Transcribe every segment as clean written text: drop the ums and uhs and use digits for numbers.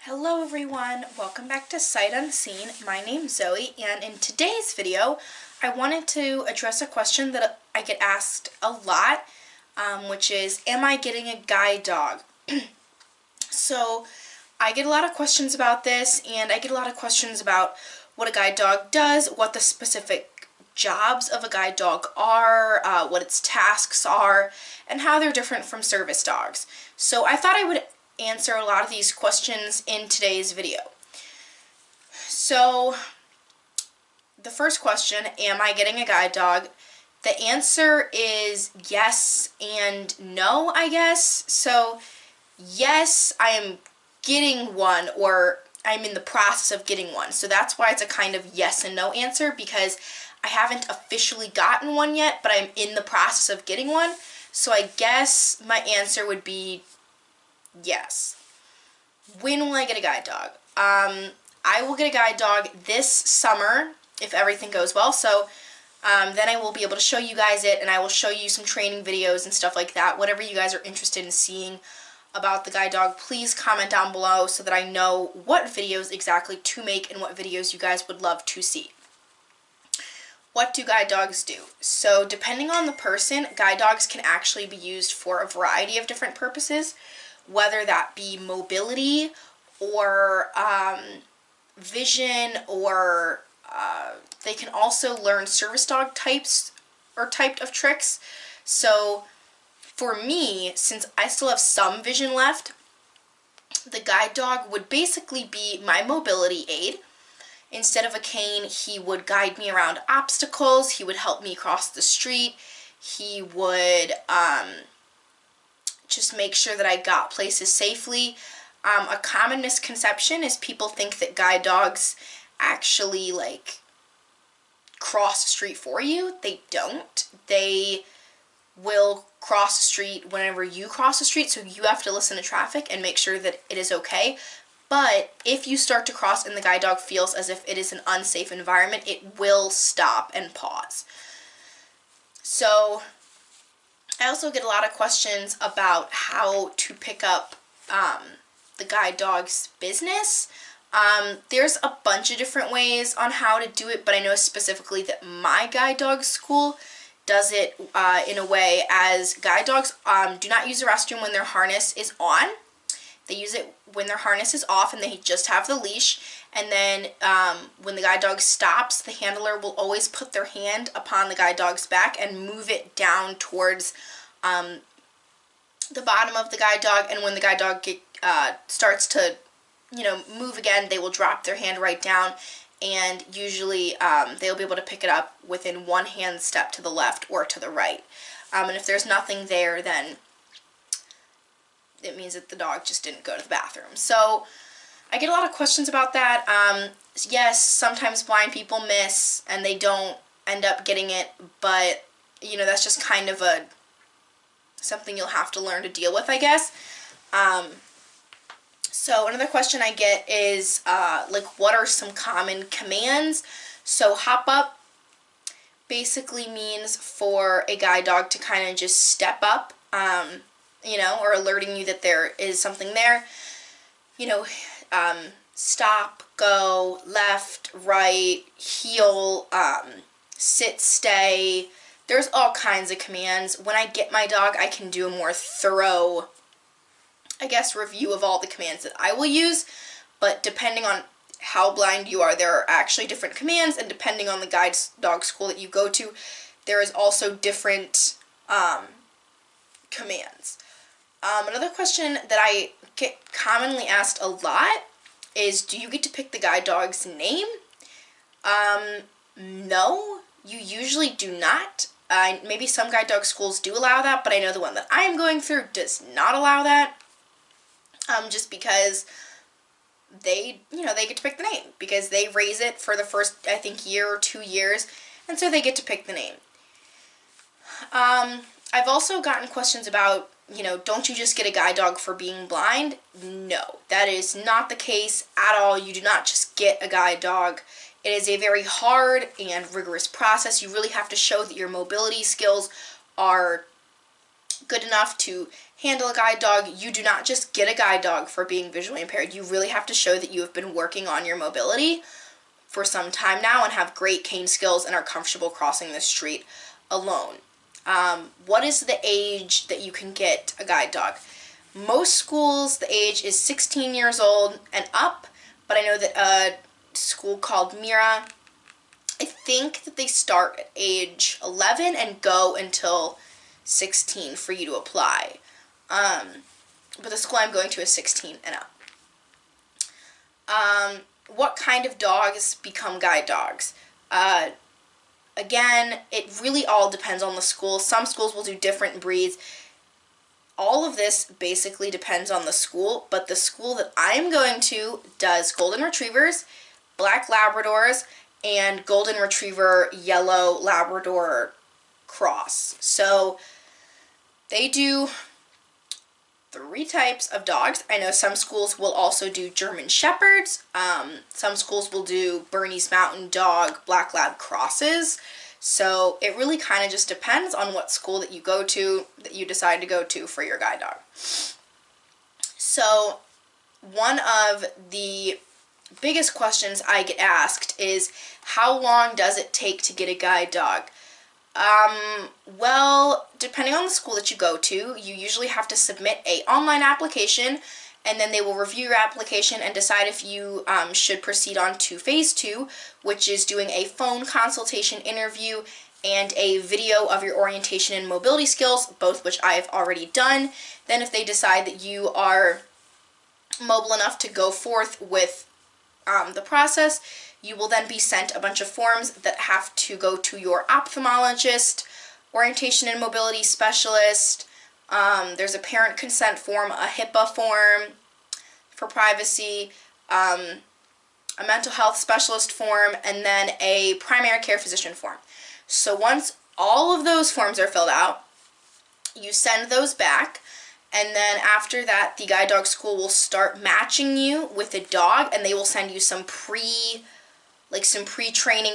Hello everyone, welcome back to Sight Unseen. My name's Zoe, and in today's video I wanted to address a question that I get asked a lot, which is, am I getting a guide dog? So I get a lot of questions about this, and I get a lot of questions about what a guide dog does, what the specific jobs of a guide dog are, what its tasks are, and how they're different from service dogs. So I thought I would answer a lot of these questions in today's video. So the first question, am I getting a guide dog? The answer is yes and no, I guess. So yes, I am getting one, or I'm in the process of getting one. So that's why it's a kind of yes and no answer, because I haven't officially gotten one yet, but I'm in the process of getting one. So I guess my answer would be yes. When will I get a guide dog? I will get a guide dog this summer if everything goes well. So then I will be able to show you guys it, and I will show you some training videos and stuff like that. Whatever you guys are interested in seeing about the guide dog, please comment down below so that I know what videos exactly to make and what videos you guys would love to see. What do guide dogs do? So depending on the person, guide dogs can actually be used for a variety of different purposes, whether that be mobility or vision, or they can also learn service dog types or type of tricks. So for me, since I still have some vision left, the guide dog would basically be my mobility aid. Instead of a cane, he would guide me around obstacles, he would help me cross the street, he would just make sure that I got places safely. A common misconception is people think that guide dogs actually cross the street for you. They don't. They will cross the street whenever you cross the street, so you have to listen to traffic and make sure that it is okay. But if you start to cross and the guide dog feels as if it is an unsafe environment, it will stop and pause. So I also get a lot of questions about how to pick up the guide dog's business. There's a bunch of different ways on how to do it, but I know specifically that my guide dog school does it in a way as guide dogs do not use the restroom when their harness is on. They use it when their harness is off and they just have the leash. And then when the guide dog stops, the handler will always put their hand upon the guide dog's back and move it down towards the bottom of the guide dog. And when the guide dog starts to, move again, they will drop their hand right down. And usually they'll be able to pick it up within one hand step to the left or to the right. And if there's nothing there, then it means that the dog just didn't go to the bathroom. So I get a lot of questions about that. Yes, sometimes blind people miss and they don't end up getting it, but that's just kind of something you'll have to learn to deal with, I guess. So another question I get is what are some common commands? So hop up basically means for a guide dog to kind of just step up, or alerting you that there is something there. Stop, go, left, right, heel, sit, stay. There's all kinds of commands. When I get my dog, I can do a more thorough, review of all the commands that I will use. But depending on how blind you are, there are actually different commands, and depending on the guide dog school that you go to, there is also different commands. Another question that I get commonly asked a lot is, do you get to pick the guide dog's name? No, you usually do not. Maybe some guide dog schools do allow that, but I know the one that I am going through does not allow that. Just because they get to pick the name, because they raise it for the first, I think, year or 2 years, and so they get to pick the name. I've also gotten questions about, don't you just get a guide dog for being blind? No, that is not the case at all. You do not just get a guide dog. It is a very hard and rigorous process. You really have to show that your mobility skills are good enough to handle a guide dog, you do not just get a guide dog for being visually impaired. You really have to show that you have been working on your mobility for some time now and have great cane skills and are comfortable crossing the street alone. What is the age that you can get a guide dog? Most schools, the age is 16 years old and up, but I know that a school called Mira, I think that they start at age 11 and go until 16 for you to apply. But the school I'm going to is 16 and up. What kind of dogs become guide dogs? Again, it really all depends on the school. Some schools will do different breeds. All of this basically depends on the school, but the school that I'm going to does Golden Retrievers, Black Labradors, and Golden Retriever Yellow Labrador cross. So they do 3 types of dogs. I know some schools will also do German Shepherds. Some schools will do Bernese Mountain Dog, Black Lab crosses. So it really kind of just depends on what school that you go to, that you decide to go to for your guide dog. So one of the biggest questions I get asked is, how long does it take to get a guide dog? Well, depending on the school that you go to, you usually have to submit an online application, and then they will review your application and decide if you should proceed on to phase 2, which is doing a phone consultation interview and a video of your orientation and mobility skills, both which I have already done. Then if they decide that you are mobile enough to go forth with the process, you will then be sent a bunch of forms that have to go to your ophthalmologist, orientation and mobility specialist. There's a parent consent form, a HIPAA form for privacy, a mental health specialist form, and then a primary care physician form. So once all of those forms are filled out, you send those back, and then after that, the guide dog school will start matching you with a dog, and they will send you some pre-training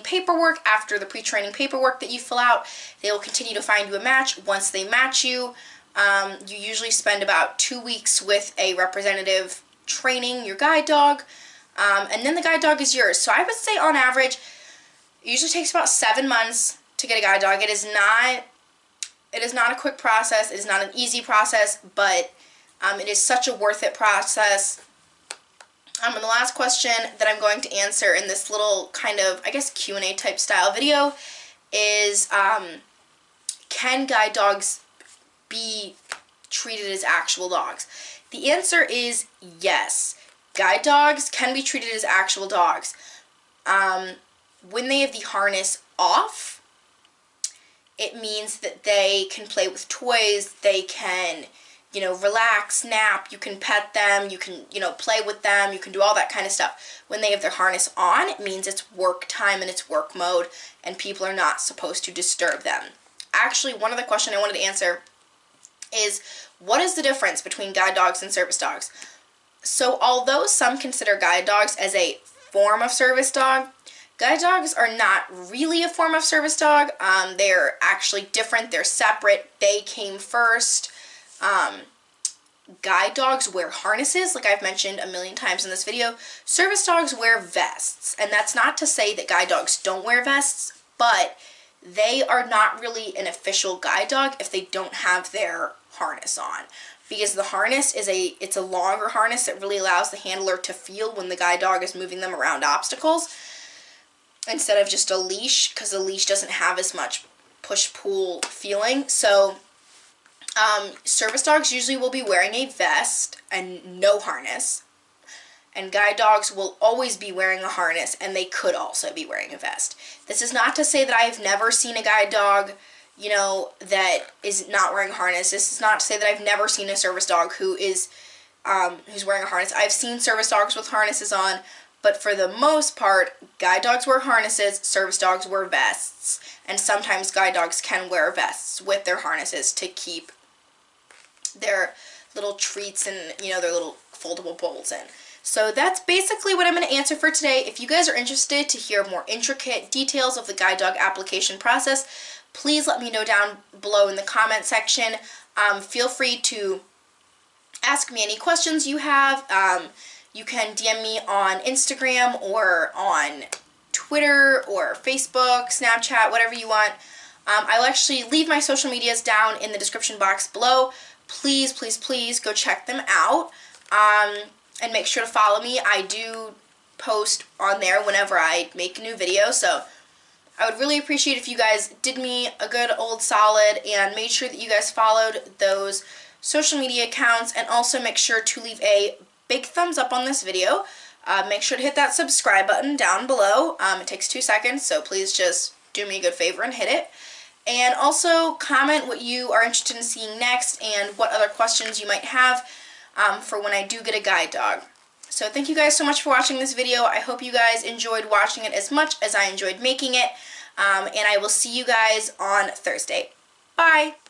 paperwork. After the pre-training paperwork that you fill out, they will continue to find you a match. Once they match you, you usually spend about 2 weeks with a representative training your guide dog, and then the guide dog is yours. So I would say on average, it usually takes about 7 months to get a guide dog. It is not a quick process. It is not an easy process, but it is such a worth it process. And the last question that I'm going to answer in this little kind of, I guess, Q&A type style video is, can guide dogs be treated as actual dogs? The answer is yes. Guide dogs can be treated as actual dogs. When they have the harness off, it means that they can play with toys, they can, relax, nap, you can pet them, you can, play with them, you can do all that kind of stuff. When they have their harness on, it means it's work time and it's work mode, and people are not supposed to disturb them. Actually, one other question I wanted to answer is, what is the difference between guide dogs and service dogs? So although some consider guide dogs as a form of service dog, guide dogs are not really a form of service dog. They're actually different. They're separate. They came first. Guide dogs wear harnesses, like I've mentioned a million times in this video. Service dogs wear vests, and that's not to say that guide dogs don't wear vests, but they are not really an official guide dog if they don't have their harness on, because the harness it's a longer harness that really allows the handler to feel when the guide dog is moving them around obstacles instead of just a leash, because the leash doesn't have as much push-pull feeling. So service dogs usually will be wearing a vest and no harness, and guide dogs will always be wearing a harness, and they could also be wearing a vest. This is not to say that I have never seen a guide dog, that is not wearing a harness. This is not to say that I've never seen a service dog who's wearing a harness. I've seen service dogs with harnesses on, but for the most part, guide dogs wear harnesses, service dogs wear vests, and sometimes guide dogs can wear vests with their harnesses to keep their little treats and, their little foldable bowls in. So that's basically what I'm going to answer for today. If you guys are interested to hear more intricate details of the guide dog application process, please let me know down below in the comment section. Feel free to ask me any questions you have. You can DM me on Instagram or on Twitter or Facebook, Snapchat, whatever you want. I will actually leave my social medias down in the description box below. Please, please, please go check them out. And make sure to follow me. I do post on there whenever I make a new video, so I would really appreciate if you guys did me a good old solid and made sure that you guys followed those social media accounts, and also make sure to leave a big thumbs up on this video. Make sure to hit that subscribe button down below. It takes 2 seconds, so please just do me a good favor and hit it. And also comment what you are interested in seeing next and what other questions you might have for when I do get a guide dog. So thank you guys so much for watching this video. I hope you guys enjoyed watching it as much as I enjoyed making it. And I will see you guys on Thursday. Bye!